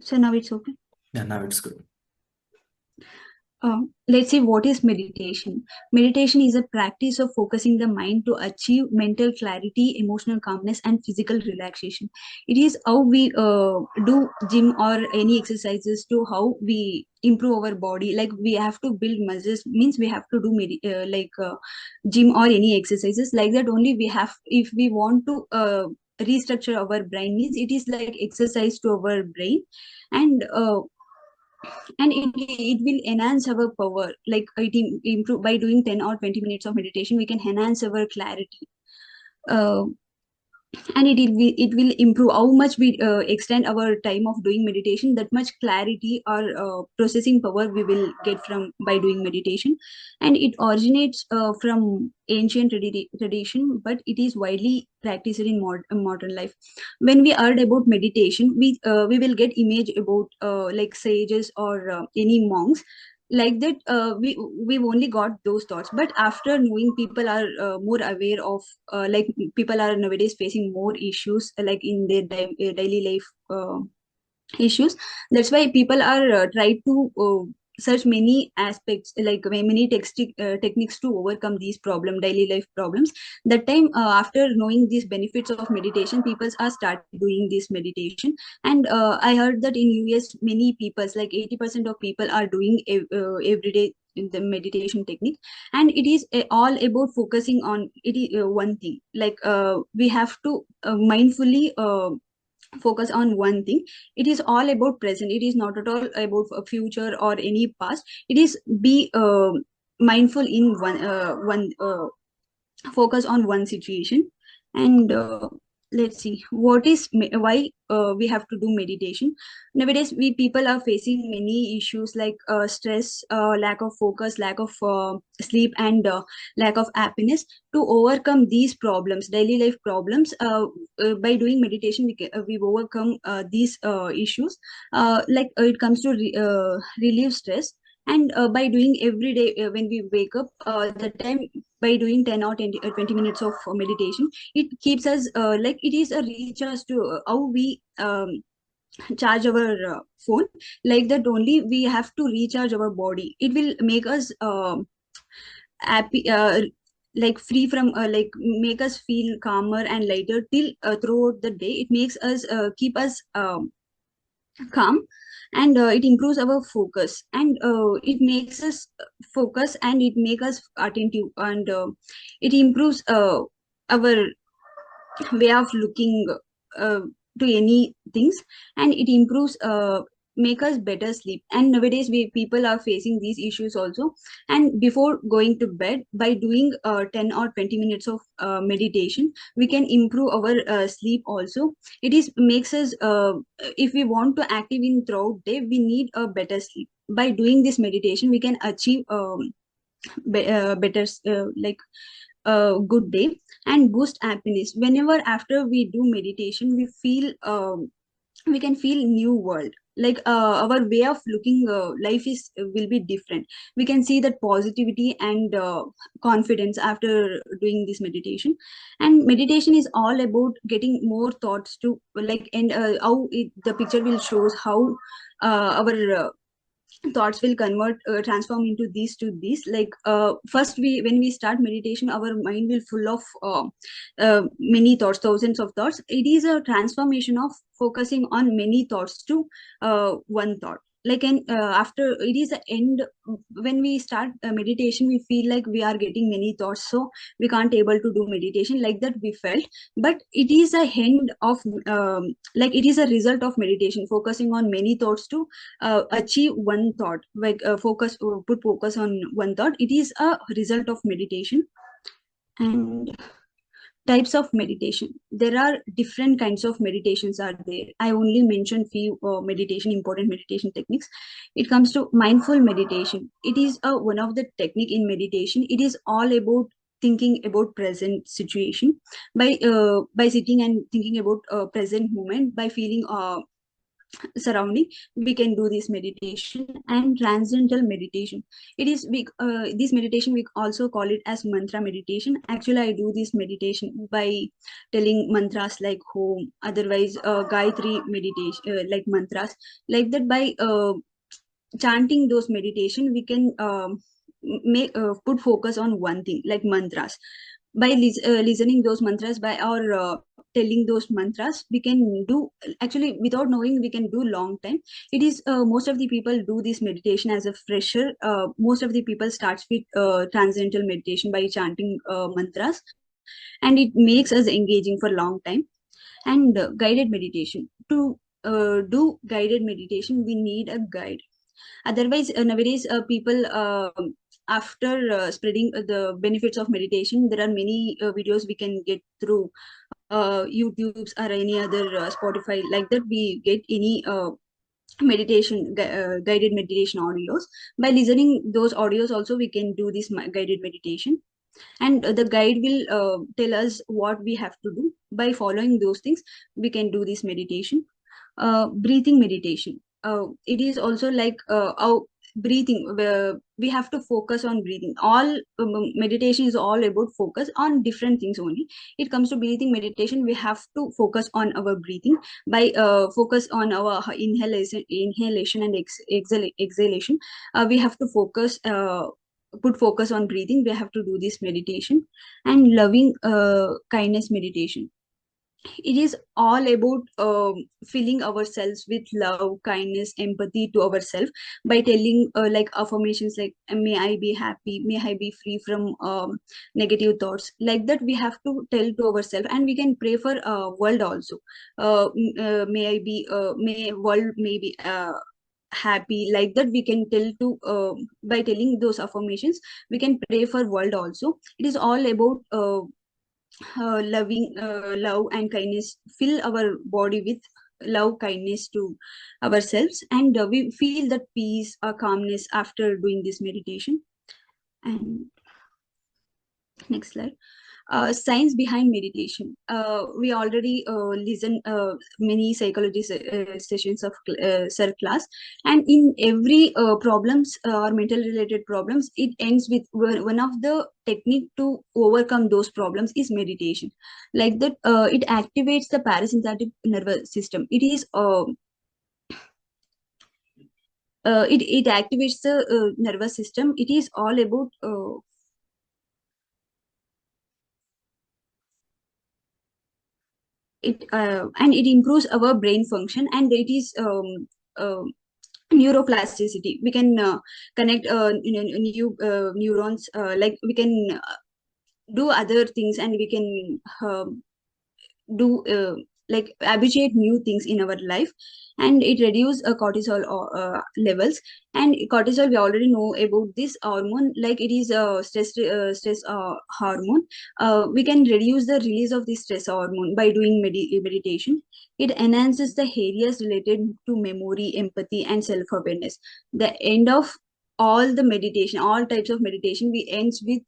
So now it's okay. Yeah, now it's good. Let's see what is meditation. Meditation is a practice of focusing the mind to achieve mental clarity, emotional calmness, and physical relaxation. It is how we do gym or any exercises to how we improve our body. Like we have to build muscles, means we have to do gym or any exercises like that. Only we have, if we want to restructure our brain, means it is like exercise to our brain. And uh, and it will enhance our power, like improve by doing 10 or 20 minutes of meditation we can enhance our clarity. uh, and it will improve how much we extend our time of doing meditation, that much clarity or processing power we will get from by doing meditation. And it originates from ancient tradition, but it is widely practiced in modern life. When we heard about meditation, we will get image about like sages or any monks like that. We've only got those thoughts, but after knowing people are more aware of like people are nowadays facing more issues like in their daily life issues. That's why people are try to search many aspects, like many techniques to overcome these daily life problems. That time, after knowing these benefits of meditation, people are started doing this meditation. And I heard that in US many people, like 80% of people are doing every day in the meditation technique. And it is all about focusing on it is one thing, like we have to mindfully focus on one thing. It is all about present, it is not at all about a future or any past. It is be mindful in one focus on one situation. And let's see what is why we have to do meditation. Nowadays we people are facing many issues like stress, lack of focus, lack of sleep, and lack of happiness. To overcome these problems, daily life problems, by doing meditation we overcome these issues. It comes to relieve stress. And by doing every day, when we wake up, the time, by doing 10 or 20 minutes of meditation, it keeps us like it is a recharge to how we charge our phone. Like that only we have to recharge our body. It will make us happy, like free from like make us feel calmer and lighter till throughout the day. It makes us keep us calm. And it improves our focus, and it makes us focus, and it makes us attentive. And it improves our way of looking uh, to any things. And it improves make us better sleep. And nowadays we people are facing these issues also. And before going to bed, by doing 10 or 20 minutes of meditation, we can improve our sleep also. It is makes us if we want to active in throughout day, we need a better sleep. By doing this meditation we can achieve better good day, and boost happiness. Whenever after we do meditation, we feel we can feel new world. Like our way of looking life is will be different. We can see that positivity and confidence after doing this meditation. And meditation is all about getting more thoughts to like, and how the picture will shows how our thoughts will convert transform into these to these. Like first, we when we start meditation, our mind will full of many thoughts, thousands of thoughts. It is a transformation of focusing on many thoughts to one thought. Like, and after it is the end, when we start meditation, we feel like we are getting many thoughts, so we can't able to do meditation like that we felt. But it is a end of like it is a result of meditation, focusing on many thoughts to achieve one thought. Like focus put focus on one thought, it is a result of meditation. And types of meditation, there are different kinds of meditations are there. I only mentioned few meditation important meditation techniques. It comes to mindful meditation. It is one of the technique in meditation. It is all about thinking about present situation. By sitting and thinking about present moment, by feeling surrounding, we can do this meditation. And transcendental meditation, it is we this meditation we also call it as mantra meditation. Actually, I do this meditation by telling mantras like home, otherwise gayatri meditation, like mantras like that. By chanting those meditation, we can make put focus on one thing like mantras. By listening those mantras, by or telling those mantras, we can do, actually without knowing we can do long time. It is most of the people do this meditation as a fresher. Most of the people starts with transcendental meditation by chanting mantras, and it makes us engaging for long time. And guided meditation, to do guided meditation we need a guide. Otherwise nowadays people after spreading the benefits of meditation, there are many videos we can get through YouTube's or any other Spotify, like that we get any guided meditation audios. By listening those audios also, we can do this guided meditation. And the guide will tell us what we have to do. By following those things, we can do this meditation. Breathing meditation, it is also like our breathing, we have to focus on breathing. All meditation is all about focus on different things only. It comes to breathing meditation, we have to focus on our breathing. By focus on our inhalation and exhalation, we have to focus put focus on breathing. We have to do this meditation. And loving kindness meditation, it is all about filling ourselves with love, kindness, empathy to ourselves. By telling like affirmations like may I be happy, may I be free from negative thoughts, like that we have to tell to ourselves. And we can pray for world also. May I be may world may be happy, like that we can tell to by telling those affirmations, we can pray for world also. It is all about loving love and kindness, fill our body with love, kindness to ourselves. And we feel that peace or calmness after doing this meditation. And next slide. Science behind meditation, we already listen many psychology sessions of sir class. And in every problems or mental related problems, it ends with one of the technique to overcome those problems is meditation. Like that it activates the parasympathetic nervous system. It is it activates the nervous system. It is all about it and it improves our brain function. And it is neuroplasticity. We can connect new neurons, like we can do other things, and we can do like habituate new things in our life. And it reduce cortisol levels. And cortisol, we already know about this hormone, like it is a stress hormone. We can reduce the release of this stress hormone by doing meditation. It enhances the areas related to memory, empathy, and self-awareness. The end of all the meditation, all types of meditation, we ends with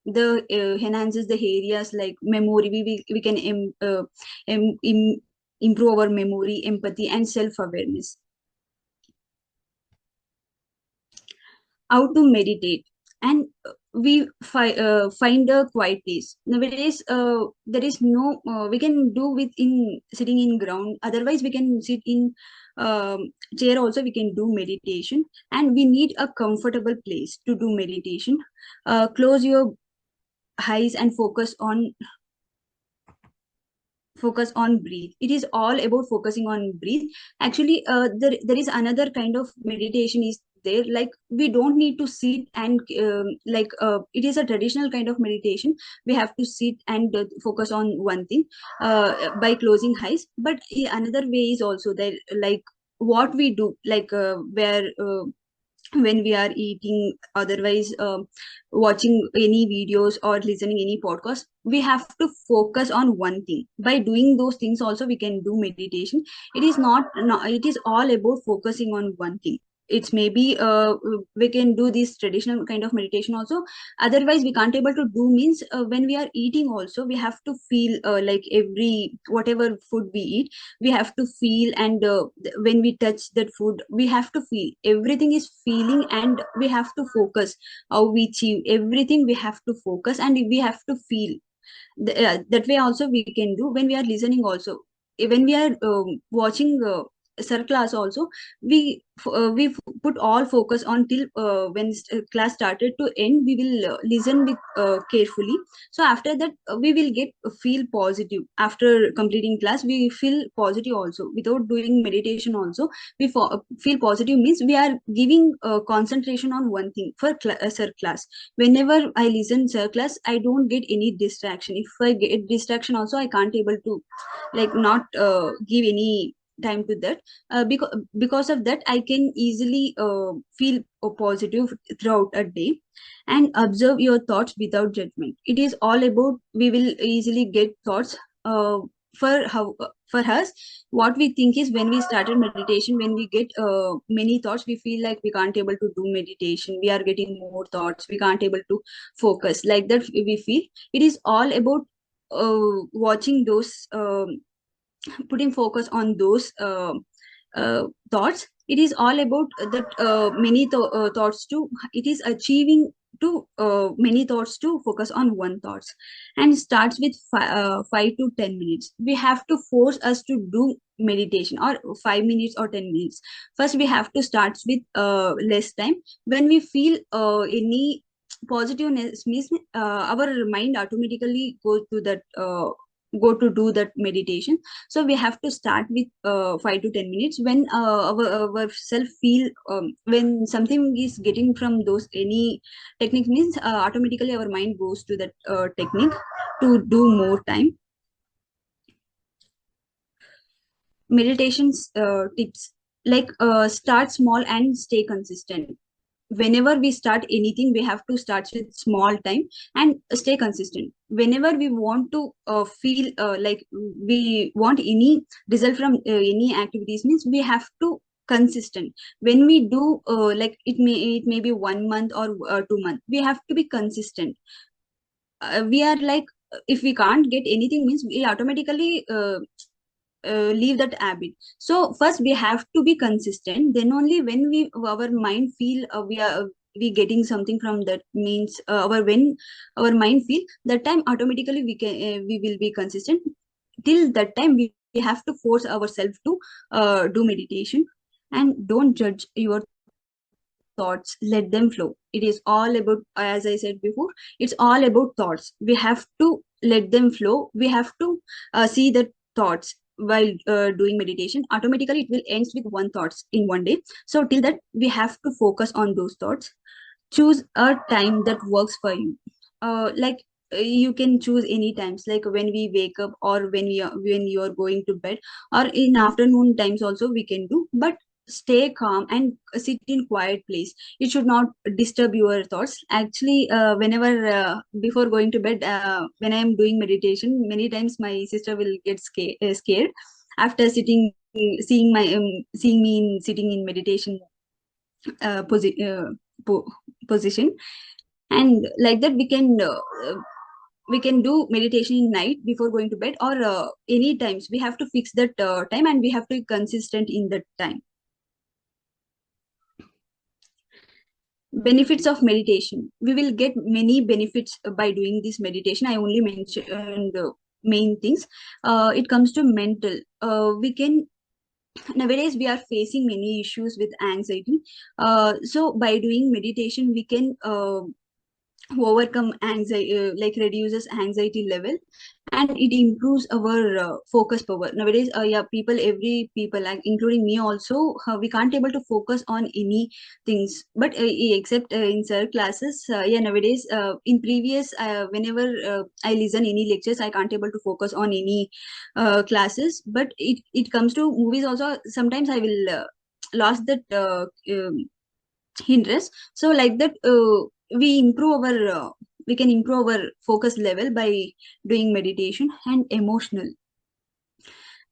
the enhances the areas like memory. We can im, im, improve our memory, empathy, and self-awareness. How to meditate. And we find a quiet place. Nowadays there is no we can do with in sitting in ground. Otherwise we can sit in chair also, we can do meditation. And we need a comfortable place to do meditation. Close your eyes and focus on breathe. It is all about focusing on breathe. Actually there is another kind of meditation is there, like we don't need to sit and like it is a traditional kind of meditation. We have to sit and focus on one thing by closing eyes. But another way is also there, like what we do, like where when we are eating, otherwise watching any videos or listening any podcast, we have to focus on one thing. By doing those things also, we can do meditation. It is not, no, it is all about focusing on one thing. it's maybe we can do this traditional kind of meditation also. Otherwise we can't able to do means when we are eating also we have to feel like every whatever food we eat, we have to feel, and when we touch that food we have to feel, everything is feeling, and we have to focus how we chew everything, we have to focus and we have to feel. That way also we can do when we are listening also. When we are watching sir class also, we put all focus on till when class started to end, we will listen with carefully. So after that we will get feel positive. After completing class we feel positive also, without doing meditation also we feel positive, means we are giving concentration on one thing for sir class. Whenever I listen sir class I don't get any distraction. If I get distraction also I can't able to like not give any time to that. Because of that I can easily feel positive throughout a day. And observe your thoughts without judgment. It is all about, we will easily get thoughts for how for us. What we think is, when we started meditation, when we get many thoughts, we feel like we can't able to do meditation, we are getting more thoughts, we can't able to focus, like that we feel. It is all about watching those putting focus on those thoughts. It is all about that many thoughts to, it is achieving to many thoughts to focus on one thoughts. And starts with 5 to 10 minutes. We have to force us to do meditation, or 5 minutes or 10 minutes. First we have to start with less time. When we feel any positiveness means our mind automatically goes to that go to do that meditation. So we have to start with 5 to 10 minutes. When our self feel when something is getting from those any technique means automatically our mind goes to that technique to do more time. Meditations tips, like start small and stay consistent. Whenever we start anything we have to start with small time and stay consistent. Whenever we want to feel like we want any result from any activities means we have to consistent. When we do like it may be 1 month or 2 months, we have to be consistent. We are like, if we can't get anything means we automatically leave that habit. So first we have to be consistent, then only when we our mind feel we are we getting something from that means our when our mind feel that time automatically we can we will be consistent. Till that time we have to force ourselves to do meditation. And don't judge your thoughts, let them flow. It is all about, as I said before, it's all about thoughts. We have to let them flow. We have to see the thoughts while doing meditation. Automatically it will ends with one thoughts in one day. So till that we have to focus on those thoughts. Choose a time that works for you. Like you can choose any times, like when we wake up, or when you are going to bed, or in afternoon times also we can do. But stay calm and sit in quiet place. It should not disturb your thoughts. Actually whenever before going to bed, when I am doing meditation, many times my sister will get scared after sitting, seeing me in sitting in meditation uh, posi- uh, po- position. And like that we can do meditation in night before going to bed, or any times we have to fix that time, and we have to be consistent in that time. Benefits of meditation, we will get many benefits by doing this meditation. I only mentioned the main things. It comes to mental, we can, nowadays we are facing many issues with anxiety. So by doing meditation we can overcome anxiety, like reduces anxiety level, and it improves our focus power. Nowadays yeah, people, every people, like including me also, we can't able to focus on any things, but except in sir classes. Yeah, nowadays in previous whenever I listen any lectures I can't able to focus on any classes. But it comes to movies also, sometimes I will lost that interest. So like that we improve our we can improve our focus level by doing meditation. And emotional,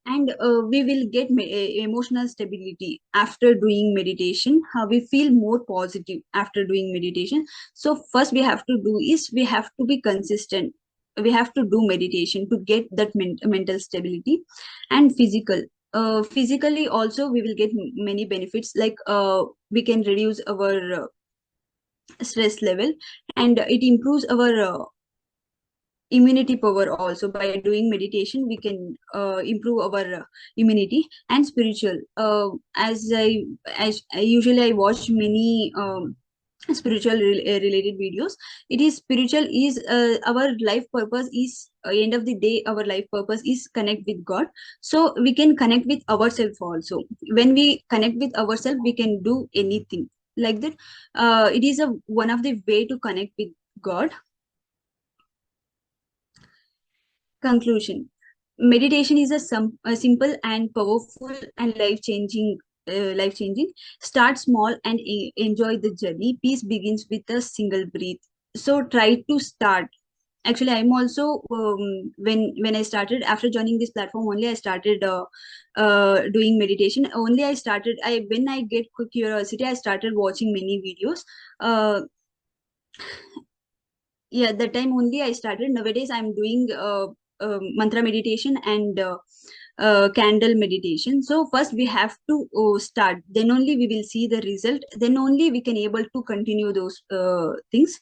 and we will get emotional stability after doing meditation. We feel more positive after doing meditation. So first we have to do is we have to be consistent. We have to do meditation to get that mental stability. And physically also we will get many benefits, like we can reduce our stress level, and it improves our immunity power. Also by doing meditation we can improve our immunity. And spiritual, as I usually I watch many spiritual related videos. It is spiritual is our life purpose is, end of the day our life purpose is connect with God. So we can connect with ourselves also. When we connect with ourselves we can do anything like that. It is a one of the way to connect with God. Conclusion: meditation is a simple and powerful and life changing. Start small and enjoy the journey. Peace begins with a single breath. So try to start. Actually, I'm also when I started after joining this platform only, I started doing meditation. Only I started. I when I get curiosity, I started watching many videos. Uh, yeah, that time only I started. Nowadays I'm doing mantra meditation and candle meditation. So first we have to start, then only we will see the result, then only we can able to continue those things.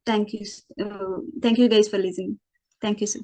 Thank you. Thank you guys for listening. Thank you, sir.